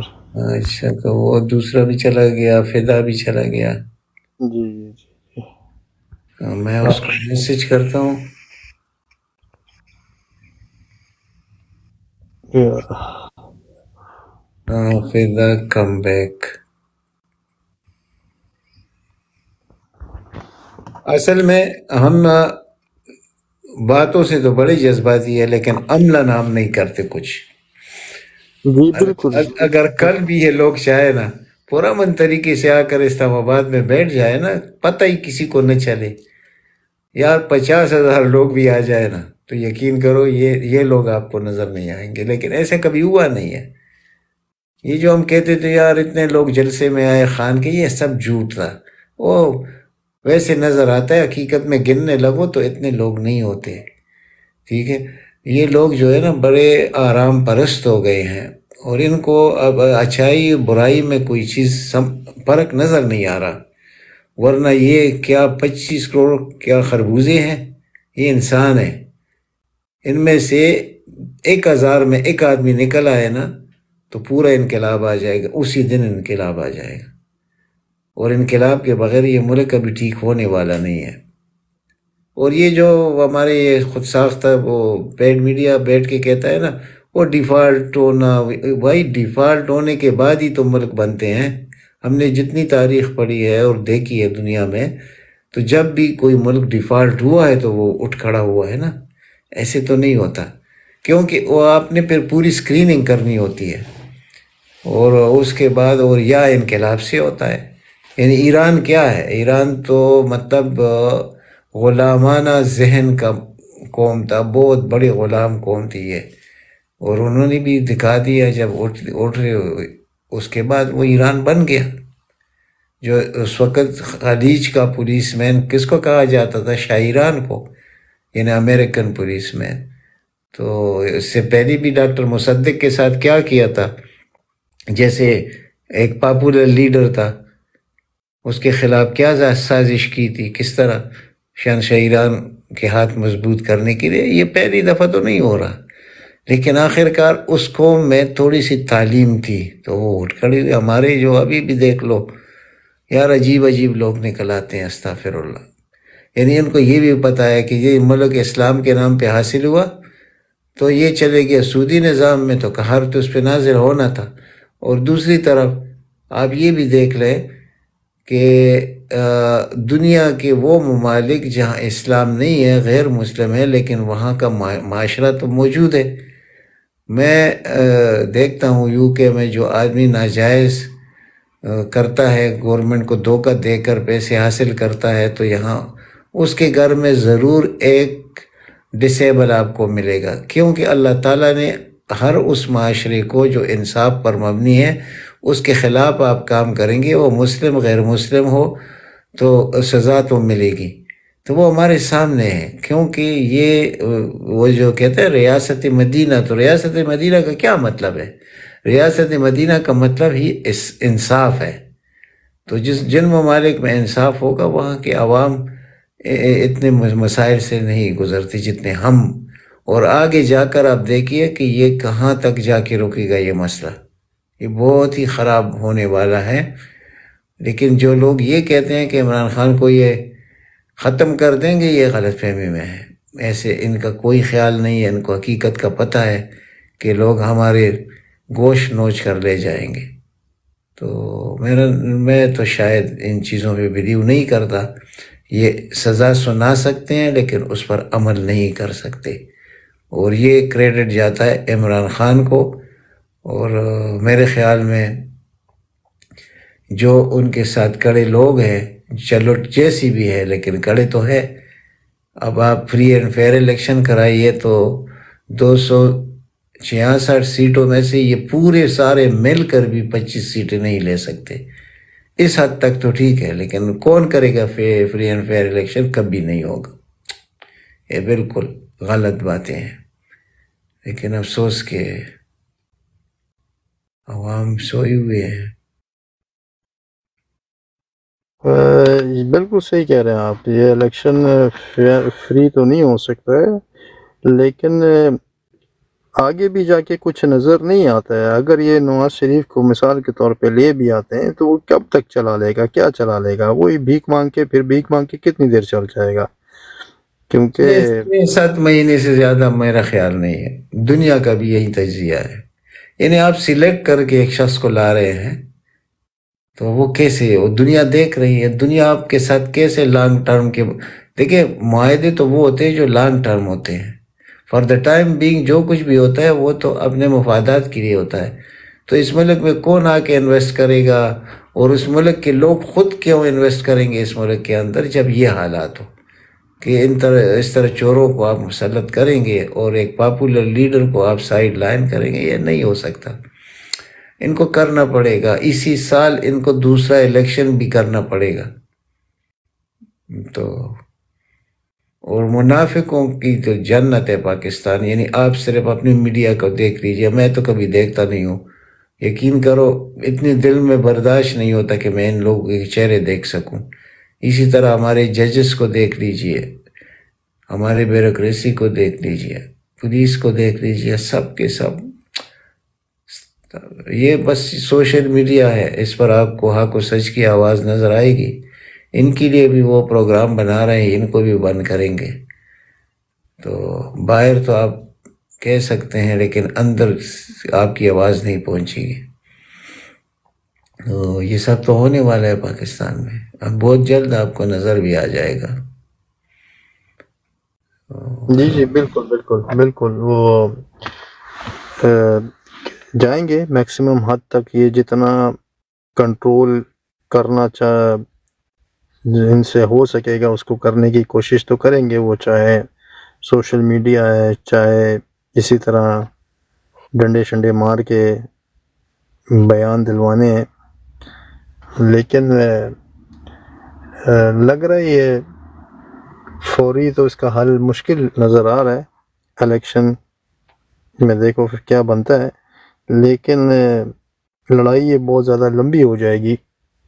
S3: اچھا، تو وہ دوسرا بھی چلا گیا، فدا بھی چلا گیا.
S2: جی جی جی.
S3: میں اس کو میسج کرتا ہوں. فدا کم بیک. اصل میں ہم باتوں سے تو بڑے جذباتی ہے، لیکن عملاً ہم نہیں کرتے کچھ.
S2: جی بالکل.
S3: اگر کل بھی یہ لوگ چاہے نا پرامن طریقے سے آ کر اسلام آباد میں بیٹھ جائے نا، پتہ ہی کسی کو نہ چلے، یار 50,000 لوگ بھی آ جائے نا، تو یقین کرو یہ لوگ آپ کو نظر نہیں آئیں گے. لیکن ایسے کبھی ہوا نہیں ہے. یہ جو ہم کہتے تھے یار اتنے لوگ جلسے میں آئے خان کے، یہ سب جھوٹ تھا. وہ ویسے نظر آتا ہے، حقیقت میں گننے لگو تو اتنے لوگ نہیں ہوتے. ٹھیک ہے، یہ لوگ جو ہے نا بڑے آرام پرست ہو گئے ہیں، اور ان کو اب اچھائی برائی میں کوئی چیز فرق نظر نہیں آ رہا. ورنہ یہ کیا 25 کروڑ کیا خربوزے ہیں، یہ انسان ہے. ان میں سے 1,000 میں ایک آدمی نکل آئے نا تو پورا انقلاب آ جائے گا، اسی دن انقلاب آ جائے گا. اور انقلاب کے بغیر یہ ملک کبھی ٹھیک ہونے والا نہیں ہے. اور یہ جو ہمارے یہ خود ساختہ وہ پیڈ میڈیا بیٹھ کے کہتا ہے نا وہ ڈیفالٹ ہونا، بھائی ڈیفالٹ ہونے کے بعد ہی تو ملک بنتے ہیں. ہم نے جتنی تاریخ پڑھی ہے اور دیکھی ہے دنیا میں، تو جب بھی کوئی ملک ڈیفالٹ ہوا ہے تو وہ اٹھ کھڑا ہوا ہے نا. ایسے تو نہیں ہوتا، کیونکہ وہ آپ نے پھر پوری سکریننگ کرنی ہوتی ہے، اور اس کے بعد اور یا انقلاب سے ہوتا ہے. یعنی ایران کیا ہے؟ ایران تو مطلب غلامانہ ذہن کا قوم تھا، بہت بڑی غلام قوم تھی یہ، اور انہوں نے بھی دکھا دیا جب اٹھ رہے ہوئے. اس کے بعد وہ ایران بن گیا. جو اس وقت خلیج کا پولیس مین کس کو کہا جاتا تھا؟ شاعران کو، یعنی امریکن پولیس مین. تو اس سے پہلے بھی ڈاکٹر مصدق کے ساتھ کیا کیا تھا؟ جیسے ایک پاپولر لیڈر تھا، اس کے خلاف کیا سازش کی تھی، کس طرح شہنشاہ ایران کے ہاتھ مضبوط کرنے کے لیے. یہ پہلی دفعہ تو نہیں ہو رہا. لیکن آخر کار اس قوم میں تھوڑی سی تعلیم تھی تو وہ اٹھ کھڑی ہوئی. ہمارے جو ابھی بھی دیکھ لو یار، عجیب عجیب لوگ نکل آتے ہیں، استغفر اللہ. یعنی ان کو یہ بھی پتہ ہے کہ یہ ملک اسلام کے نام پہ حاصل ہوا تو یہ چلے گیا سودی نظام میں، تو قہر تو اس پہ نازل ہونا تھا. اور دوسری طرف آپ یہ بھی دیکھ لیں کہ دنیا کے وہ ممالک جہاں اسلام نہیں ہے، غیر مسلم ہے، لیکن وہاں کا معاشرہ تو موجود ہے. میں دیکھتا ہوں یو کے میں جو آدمی ناجائز کرتا ہے، گورنمنٹ کو دھوکہ دے کر پیسے حاصل کرتا ہے، تو یہاں اس کے گھر میں ضرور ایک ڈسیبل آپ کو ملے گا، کیونکہ اللہ تعالیٰ نے ہر اس معاشرے کو جو انصاف پر مبنی ہے اس کے خلاف آپ کام کریں گے، وہ مسلم غیر مسلم ہو تو سزا تو ملے گی. تو وہ ہمارے سامنے ہے، کیونکہ یہ وہ جو کہتے ہیں ریاست مدینہ، تو ریاست مدینہ کا کیا مطلب ہے؟ ریاست مدینہ کا مطلب ہی انصاف ہے. تو جن ممالک میں انصاف ہوگا وہاں کے عوام اتنے مسائل سے نہیں گزرتی جتنے ہم. اور آگے جا کر آپ دیکھیے کہ یہ کہاں تک جا کے رکے گا یہ مسئلہ، یہ بہت ہی خراب ہونے والا ہے. لیکن جو لوگ یہ کہتے ہیں کہ عمران خان کو یہ ختم کر دیں گے، یہ غلط فہمی میں ہے. ایسے ان کا کوئی خیال نہیں ہے، ان کو حقیقت کا پتہ ہے کہ لوگ ہمارے گوشت نوچ کر لے جائیں گے. تو میں تو شاید ان چیزوں پہ بلیو نہیں کرتا. یہ سزا سنا سکتے ہیں لیکن اس پر عمل نہیں کر سکتے، اور یہ کریڈٹ جاتا ہے عمران خان کو. اور میرے خیال میں جو ان کے ساتھ کڑے لوگ ہیں، چلو جیسی بھی ہے لیکن کڑے تو ہے. اب آپ فری اینڈ فیئر الیکشن کرائیے تو 266 سیٹوں میں سے یہ پورے سارے مل کر بھی 25 سیٹیں نہیں لے سکتے. اس حد تک تو ٹھیک ہے، لیکن کون کرے گا فری اینڈ فیئر الیکشن؟ کبھی نہیں ہوگا. یہ بالکل غلط باتیں ہیں. لیکن افسوس کہ عوام سوئی ہوئے ہیں.
S2: بالکل صحیح کہہ رہے ہیں آپ. یہ الیکشن فری تو نہیں ہو سکتا ہے، لیکن آگے بھی جا کے کچھ نظر نہیں آتا ہے. اگر یہ نواز شریف کو مثال کے طور پہ لے بھی آتے ہیں تو وہ کب تک چلا لے گا؟ کیا چلا لے گا؟ وہی بھیک مانگ کے، پھر بھیک مانگ کے کتنی دیر چل جائے گا؟ کیونکہ
S3: 7 مہینے سے زیادہ میرا خیال نہیں ہے. دنیا کا بھی یہی تجزیہ ہے. یعنی آپ سلیکٹ کر کے ایک شخص کو لا رہے ہیں تو وہ کیسے، وہ دنیا دیکھ رہی ہے، دنیا آپ کے ساتھ کیسے لانگ ٹرم کے. دیکھیں معاہدے تو وہ ہوتے ہیں جو لانگ ٹرم ہوتے ہیں. فار دا ٹائم بینگ جو کچھ بھی ہوتا ہے وہ تو اپنے مفادات کے لیے ہوتا ہے. تو اس ملک میں کون آ کے انویسٹ کرے گا، اور اس ملک کے لوگ خود کیوں انویسٹ کریں گے اس ملک کے اندر جب یہ حالات ہو کہ اس طرح چوروں کو آپ مسلط کریں گے اور ایک پاپولر لیڈر کو آپ سائیڈ لائن کریں گے؟ یہ نہیں ہو سکتا. ان کو کرنا پڑے گا. اسی سال ان کو دوسرا الیکشن بھی کرنا پڑے گا. تو اور منافقوں کی تو جنت ہے پاکستان. یعنی آپ صرف اپنی میڈیا کو دیکھ لیجئے. میں تو کبھی دیکھتا نہیں ہوں، یقین کرو اتنے دل میں برداشت نہیں ہوتا کہ میں ان لوگوں کے چہرے دیکھ سکوں. اسی طرح ہمارے ججز کو دیکھ لیجئے، ہمارے بیوروکریسی کو دیکھ لیجئے، پولیس کو دیکھ لیجئے، سب کے سب. یہ بس سوشل میڈیا ہے، اس پر آپ کو حق و سچ کی آواز نظر آئے گی. ان کے لیے بھی وہ پروگرام بنا رہے ہیں، ان کو بھی بند کریں گے. تو باہر تو آپ کہہ سکتے ہیں لیکن اندر آپ کی آواز نہیں پہنچے گی. تو یہ سب تو ہونے والا ہے پاکستان میں. اب بہت جلد آپ کو نظر بھی آ جائے گا.
S2: جی جی بالکل بالکل بالکل. وہ جائیں گے میکسیمم حد تک. یہ جتنا کنٹرول کرنا ان سے ہو سکے گا اس کو کرنے کی کوشش تو کریں گے. وہ چاہے سوشل میڈیا ہے، چاہے اسی طرح ڈنڈے شنڈے مار کے بیان دلوانے ہیں. لیکن لگ رہا ہے یہ فوری تو اس کا حل مشکل نظر آ رہا ہے. الیکشن میں دیکھو پھر کیا بنتا ہے، لیکن لڑائی یہ بہت زیادہ لمبی ہو جائے گی.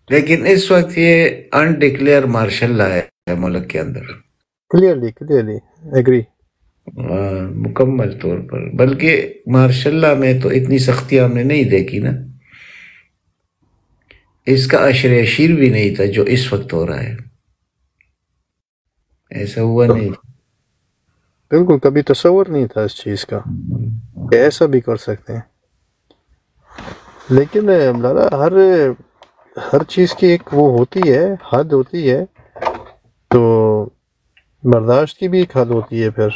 S3: لیکن اس وقت یہ انڈکلیئر مارشل لا ہے ملک کے اندر.
S2: Clearly agri.
S3: مکمل طور پر، بلکہ ماشاءاللہ میں تو اتنی سختی ہم نے نہیں دیکھی نا، اس کا عشر عشیر بھی نہیں تھا جو اس وقت ہو رہا ہے، ایسا ہوا نہیں تھا۔
S2: بالکل کبھی تصور نہیں تھا اس چیز کا کہ ایسا بھی کر سکتے ہیں، لیکن لالا ہر چیز کی ایک وہ ہوتی ہے، حد ہوتی ہے، تو برداشت کی بھی ایک حد ہوتی ہے پھر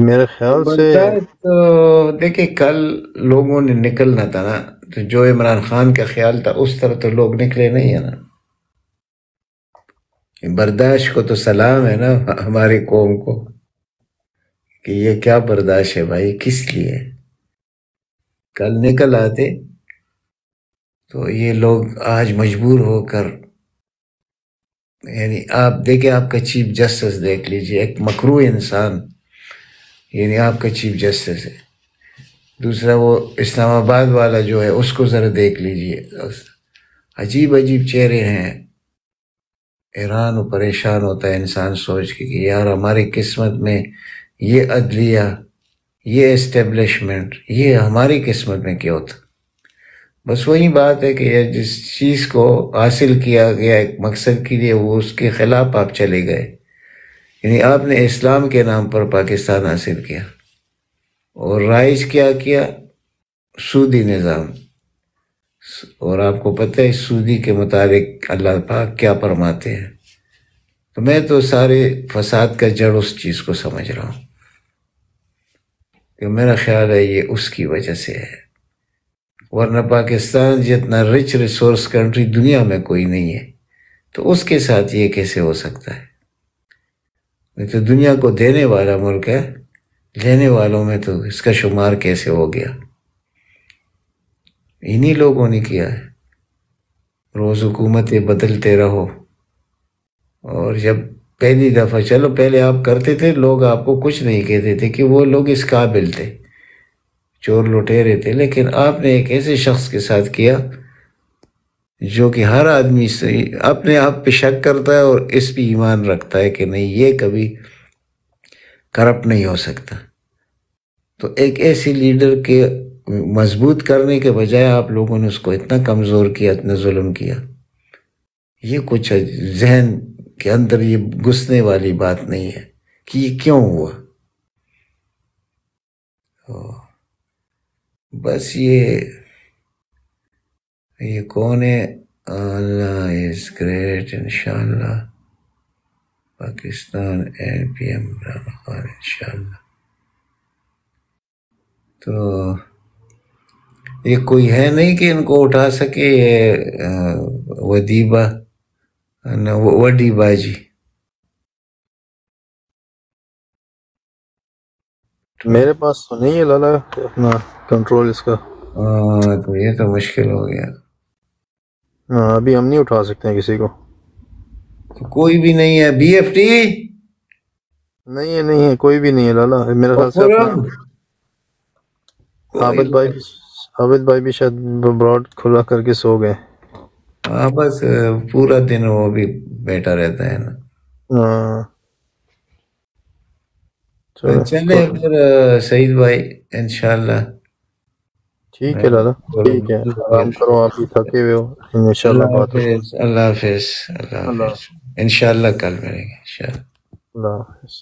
S2: میرے خیال سے۔
S3: تو دیکھیں کل لوگوں نے نکلنا تھا نا، تو جو عمران خان کا خیال تھا اس طرح تو لوگ نکلے نہیں ہے نا۔ برداشت کو تو سلام ہے نا ہماری قوم کو، کہ یہ کیا برداشت ہے بھائی، کس لیے؟ کل نکل آتے تو یہ لوگ آج مجبور ہو کر، یعنی آپ دیکھیں آپ کا چیف جسٹس دیکھ لیجئے، ایک مکروہ انسان، یعنی آپ کا چیف جسٹس ہے، دوسرا وہ اسلام آباد والا جو ہے اس کو ذرا دیکھ لیجئے، عجیب عجیب چہرے ہیں۔ حیران و پریشان ہوتا ہے انسان سوچ کے کہ یار ہماری قسمت میں یہ عدلیہ، یہ اسٹیبلشمنٹ، یہ ہماری قسمت میں کیا ہوتا؟ بس وہی بات ہے کہ یہ جس چیز کو حاصل کیا گیا ایک مقصد کے لیے، وہ اس کے خلاف آپ چلے گئے، یعنی آپ نے اسلام کے نام پر پاکستان حاصل کیا اور رائج کیا سودی نظام، اور آپ کو پتہ ہے سودی کے متعلق اللہ پاک کیا فرماتے ہیں۔ تو میں تو سارے فساد کا جڑ اس چیز کو سمجھ رہا ہوں کہ میرا خیال ہے یہ اس کی وجہ سے ہے، ورنہ پاکستان جتنا رچ ریسورس کنٹری دنیا میں کوئی نہیں ہے، تو اس کے ساتھ یہ کیسے ہو سکتا ہے؟ یہ تو دنیا کو دینے والا ملک ہے، لینے والوں میں تو اس کا شمار کیسے ہو گیا؟ انہی لوگوں نے کیا ہے۔ روز حکومتیں بدلتے رہو، اور جب پہلی دفعہ، چلو پہلے آپ کرتے تھے، لوگ آپ کو کچھ نہیں کہتے تھے کہ وہ لوگ اس قابل تھے، چور لٹیرے تھے، لیکن آپ نے ایک ایسے شخص کے ساتھ کیا جو کہ ہر آدمی سے اپنے آپ پہ شک کرتا ہے اور اس پہ ایمان رکھتا ہے کہ نہیں یہ کبھی کرپٹ نہیں ہو سکتا۔ تو ایک ایسی لیڈر کے مضبوط کرنے کے بجائے آپ لوگوں نے اس کو اتنا کمزور کیا، اتنا ظلم کیا، یہ کچھ ذہن کے اندر یہ گھسنے والی بات نہیں ہے کہ یہ کیوں ہوا۔ بس یہ کون ہے؟ اللہ از گریٹ، انشاءاللہ پاکستان این پی ایم عمران خان انشاءاللہ۔ تو یہ کوئی ہے نہیں کہ ان کو اٹھا سکے، یہ وڈی باجی۔
S2: میرے پاس تو نہیں ہے لالا اپنا کنٹرول اس کا،
S3: تو یہ تو مشکل ہو گیا۔
S2: ابھی ہم نہیں اٹھا سکتے ہیں کسی کو،
S3: تو کوئی بھی نہیں ہے؟ بی ایف ٹی
S2: نہیں ہے کوئی بھی نہیں ہے لالا، میرے خیال سے اپنا عابد بھائی بھی شاید براڈ کھلا کر کے سو گئے۔
S3: ہاں بس پورا دن وہ بھی بیٹھا رہتا ہے نا۔ چلے پھر سعید بھائی انشاءاللہ۔
S2: ٹھیک ہے لالا، ٹھیک ہے، آرام کرو، آپ بھی تھکے ہوئے ہو، انشاءاللہ بات ہوگی۔
S3: اللہ حافظ، اللہ حافظ، انشاءاللہ کل ملیں گے انشاءاللہ۔
S2: اللہ حافظ۔